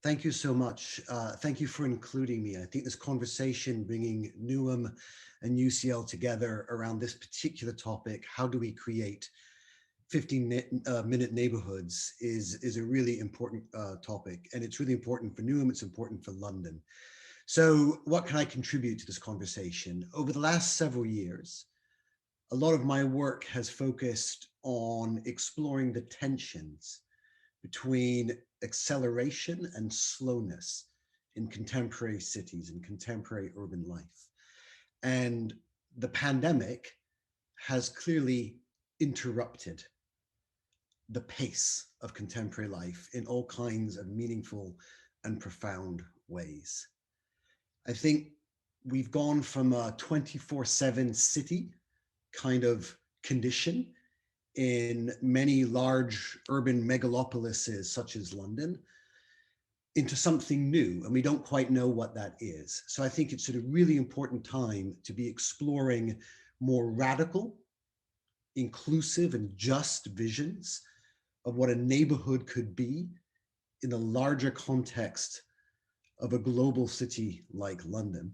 Thank you so much. Thank you for including me. I think this conversation, bringing Newham and UCL together around this particular topic, how do we create 15-minute neighborhoods, is a really important topic. And it's really important for Newham, it's important for London. So what can I contribute to this conversation? Over the last several years, a lot of my work has focused on exploring the tensions between acceleration and slowness in contemporary cities and contemporary urban life. And the pandemic has clearly interrupted the pace of contemporary life in all kinds of meaningful and profound ways. I think we've gone from a 24/7 city kind of condition in many large urban megalopolises such as London into something new, and we don't quite know what that is. So I think it's a really important time to be exploring more radical, inclusive, and just visions of what a neighborhood could be in the larger context of a global city like London.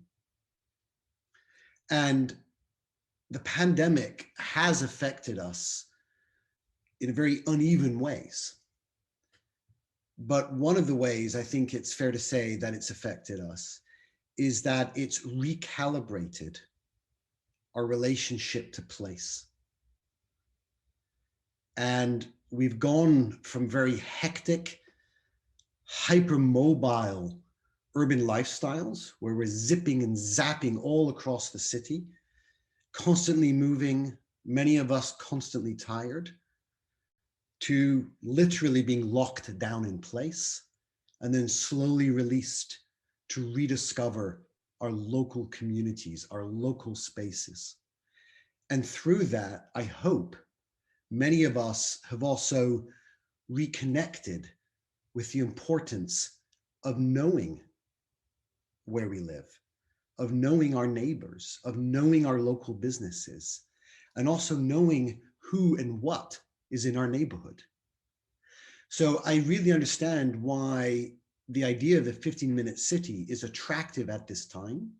And the pandemic has affected us in very uneven ways. But one of the ways I think it's fair to say that it's affected us is that it's recalibrated our relationship to place. And we've gone from very hectic, hypermobile urban lifestyles where we're zipping and zapping all across the city, constantly moving, many of us constantly tired, to literally being locked down in place and then slowly released to rediscover our local communities, our local spaces. And through that, I hope many of us have also reconnected with the importance of knowing where we live, of knowing our neighbors, of knowing our local businesses, and also knowing who and what is in our neighborhood. So I really understand why the idea of the 15-minute city is attractive at this time.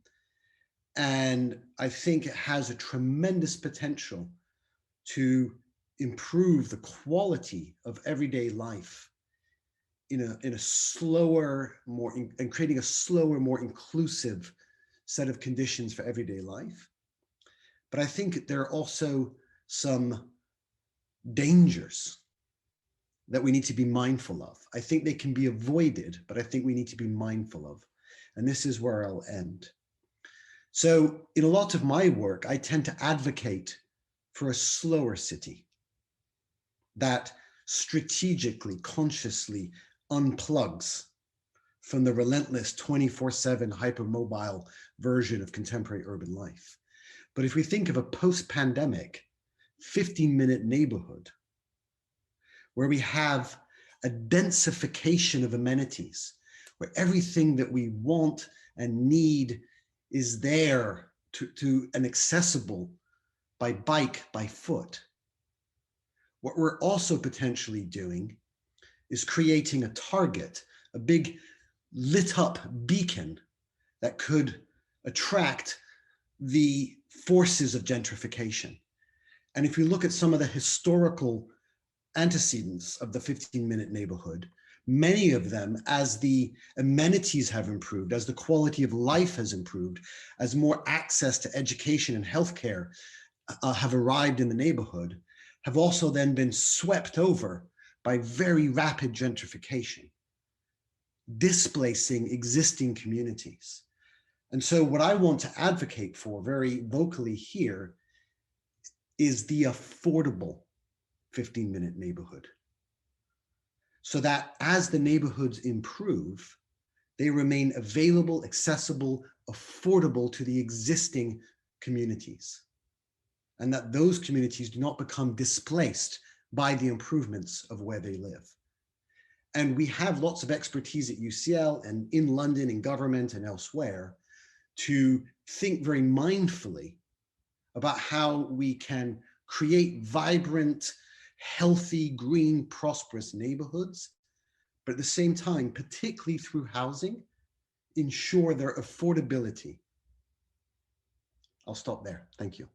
And I think it has a tremendous potential to improve the quality of everyday life in a slower, and creating a slower, more inclusive set of conditions for everyday life. But I think there are also some dangers that we need to be mindful of. I think they can be avoided, but I think we need to be mindful of. And this is where I'll end. So in a lot of my work, I tend to advocate for a slower city that strategically, consciously unplugs from the relentless 24/7 hypermobile version of contemporary urban life. But if we think of a post-pandemic 15-minute neighborhood where we have a densification of amenities, where everything that we want and need is there to and accessible by bike, by foot. What we're also potentially doing is creating a target, a big lit up beacon that could attract the forces of gentrification. And if you look at some of the historical antecedents of the 15-minute neighborhood, many of them, as the amenities have improved, as the quality of life has improved, as more access to education and healthcare have arrived in the neighborhood, have also then been swept over by very rapid gentrification, displacing existing communities. And so what I want to advocate for very vocally here is the affordable 15-minute neighborhood, so that as the neighborhoods improve, they remain available, accessible, affordable to the existing communities, and that those communities do not become displaced by the improvements of where they live. And we have lots of expertise at UCL and in London, in government and elsewhere, to think very mindfully about how we can create vibrant, healthy, green, prosperous neighborhoods, but at the same time, particularly through housing, ensure their affordability. I'll stop there. Thank you.